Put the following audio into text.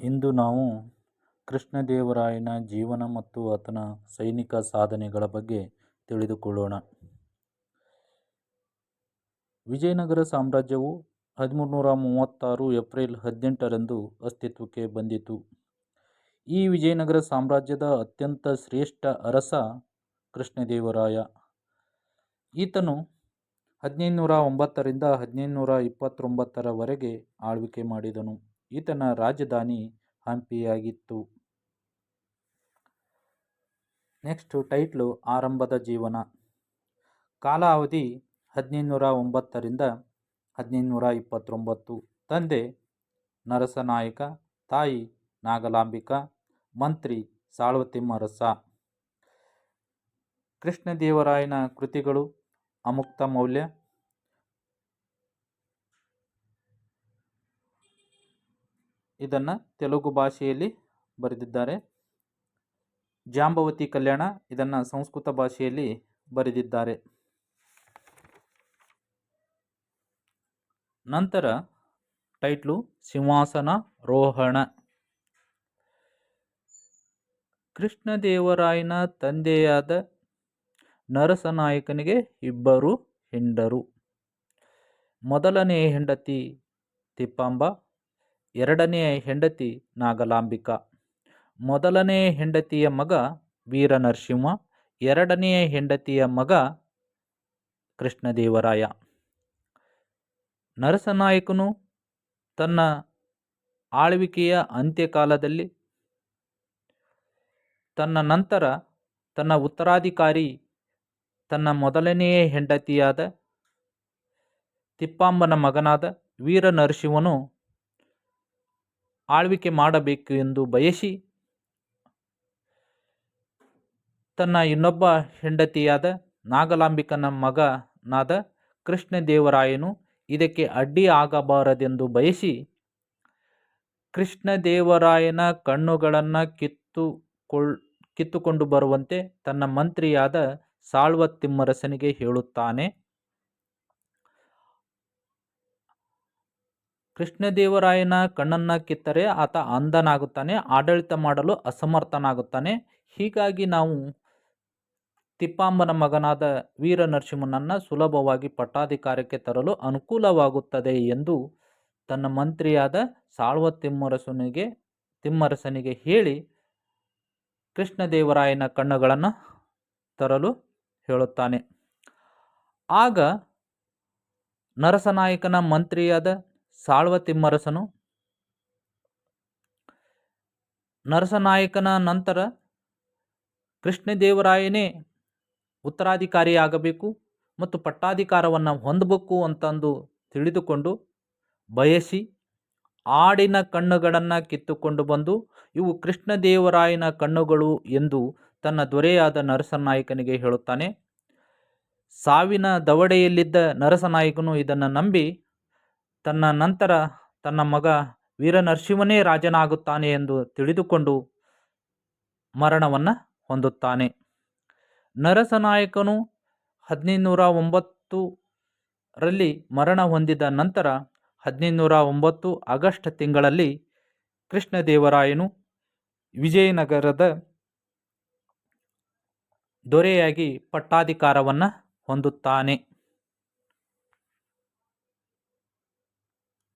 ಇಂದು ನಾವು ಕೃಷ್ಣದೇವರಾಯನ ಜೀವನ ಮತ್ತು ಆತನ ಸೈನಿಕ ಸಾಧನೆಗಳ ಬಗ್ಗೆ ತಿಳಿದುಕೊಳ್ಳೋಣ. ವಿಜಯನಗರ ಸಾಮ್ರಾಜ್ಯವು 1336 ಏಪ್ರಿಲ್ 18ರಂದು ಅಸ್ತಿತ್ವಕ್ಕೆ ಬಂದಿತು. ಈ ವಿಜಯನಗರ ಸಾಮ್ರಾಜ್ಯದ ಅತ್ಯಂತ ಶ್ರೇಷ್ಠ ಅರಸ ಕೃಷ್ಣದೇವರಾಯ. ಈತನು 1509ರಿಂದ 1529ರವರೆಗೆ ಆಳ್ವಿಕೆ ಮಾಡಿದನು. ಈತನ ರಾಜಧಾನಿ ಹಂಪಿಯಾಗಿತ್ತು. ನೆಕ್ಸ್ಟ್ ಟೈಟ್ಲು ಆರಂಭದ ಜೀವನ. ಕಾಲಾವಧಿ 1509ರಿಂದ 1529. ತಂದೆ ನರಸನಾಯಕ, ತಾಯಿ ನಾಗಲಾಂಬಿಕಾ, ಮಂತ್ರಿ ಸಾಳ್ವತಿಮ್ಮರಸ. ಕೃಷ್ಣದೇವರಾಯನ ಕೃತಿಗಳು ಅಮುಕ್ತ ಮೌಲ್ಯ, ಇದನ್ನು ತೆಲುಗು ಭಾಷೆಯಲ್ಲಿ ಬರೆದಿದ್ದಾರೆ. ಜಾಂಬವತಿ ಕಲ್ಯಾಣ, ಇದನ್ನು ಸಂಸ್ಕೃತ ಭಾಷೆಯಲ್ಲಿ ಬರೆದಿದ್ದಾರೆ. ನಂತರ ಟೈಟ್ಲು ಸಿಂಹಾಸನಾರೋಹಣ. ಕೃಷ್ಣದೇವರಾಯನ ತಂದೆಯಾದ ನರಸನಾಯಕನಿಗೆ ಇಬ್ಬರು ಹೆಂಡರು. ಮೊದಲನೆಯ ಹೆಂಡತಿ ತಿಪ್ಪಾಂಬ, ಎರಡನೆಯ ಹೆಂಡತಿ ನಾಗಲಾಂಬಿಕಾ. ಮೊದಲನೆಯ ಹೆಂಡತಿಯ ಮಗ ವೀರನರಸಿಂಹ, ಎರಡನೆಯ ಹೆಂಡತಿಯ ಮಗ ಕೃಷ್ಣದೇವರಾಯ. ನರಸನಾಯಕನು ತನ್ನ ಆಳ್ವಿಕೆಯ ಅಂತ್ಯಕಾಲದಲ್ಲಿ ತನ್ನ ನಂತರ ತನ್ನ ಉತ್ತರಾಧಿಕಾರಿ ತನ್ನ ಮೊದಲನೆಯ ಹೆಂಡತಿಯಾದ ತಿಪ್ಪಾಂಬನ ಮಗನಾದ ವೀರನರಸಿಂಹನು ಆಳ್ವಿಕೆ ಮಾಡಬೇಕು ಎಂದು ಬಯಸಿ ತನ್ನ ಇನ್ನೊಬ್ಬ ಹೆಂಡತಿಯಾದ ನಾಗಲಾಂಬಿಕನ ಮಗನಾದ ಕೃಷ್ಣದೇವರಾಯನು ಇದಕ್ಕೆ ಅಡ್ಡಿ ಆಗಬಾರದೆಂದು ಬಯಸಿ ಕೃಷ್ಣದೇವರಾಯನ ಕಣ್ಣುಗಳನ್ನು ಕಿತ್ತುಕೊಂಡು ಬರುವಂತೆ ತನ್ನ ಮಂತ್ರಿಯಾದ ಸಾಳ್ವತಿಮ್ಮರಸನಿಗೆ ಹೇಳುತ್ತಾನೆ. ಕೃಷ್ಣದೇವರಾಯನ ಕಣ್ಣನ್ನು ಕಿತ್ತರೆ ಆತ ಅಂಧನಾಗುತ್ತಾನೆ, ಆಡಳಿತ ಮಾಡಲು ಅಸಮರ್ಥನಾಗುತ್ತಾನೆ. ಹೀಗಾಗಿ ನಾವು ತಿಪ್ಪಾಂಬನ ಮಗನಾದ ವೀರನರಸಿಂಹನನ್ನು ಸುಲಭವಾಗಿ ಪಟ್ಟಾಧಿಕಾರಕ್ಕೆ ತರಲು ಅನುಕೂಲವಾಗುತ್ತದೆ ಎಂದು ತನ್ನ ಮಂತ್ರಿಯಾದ ತಿಮ್ಮರಸನಿಗೆ ಹೇಳಿ ಕೃಷ್ಣದೇವರಾಯನ ಕಣ್ಣುಗಳನ್ನು ತರಲು ಹೇಳುತ್ತಾನೆ. ಆಗ ನರಸನಾಯಕನ ಮಂತ್ರಿಯಾದ ಸಾಳ್ವತಿಮ್ಮರಸನು ನರಸನಾಯಕನ ನಂತರ ಕೃಷ್ಣದೇವರಾಯನೇ ಉತ್ತರಾಧಿಕಾರಿಯಾಗಬೇಕು ಮತ್ತು ಪಟ್ಟಾಧಿಕಾರವನ್ನು ಹೊಂದಬೇಕು ಅಂತಂದು ತಿಳಿದುಕೊಂಡು ಬಯಸಿ ಆಡಿನ ಕಣ್ಣುಗಳನ್ನು ಕಿತ್ತುಕೊಂಡು ಬಂದು ಇವು ಕೃಷ್ಣದೇವರಾಯನ ಕಣ್ಣುಗಳು ಎಂದು ತನ್ನ ದೊರೆಯಾದ ನರಸನಾಯಕನಿಗೆ ಹೇಳುತ್ತಾನೆ. ಸಾವಿನ ದವಡೆಯಲ್ಲಿದ್ದ ನರಸನಾಯಕನು ಇದನ್ನು ನಂಬಿ ತನ್ನ ನಂತರ ತನ್ನ ಮಗ ವೀರನರಸಿಂಹನೇ ರಾಜನಾಗುತ್ತಾನೆ ಎಂದು ತಿಳಿದುಕೊಂಡು ಮರಣವನ್ನು ಹೊಂದುತ್ತಾನೆ. ನರಸನಾಯಕನು 1509ರಲ್ಲಿ ಮರಣ ಹೊಂದಿದ ನಂತರ 1509 ಆಗಸ್ಟ್ ತಿಂಗಳಲ್ಲಿ ಕೃಷ್ಣದೇವರಾಯನು ವಿಜಯನಗರದ ದೊರೆಯಾಗಿ ಪಟ್ಟಾಧಿಕಾರವನ್ನು ಹೊಂದುತ್ತಾನೆ.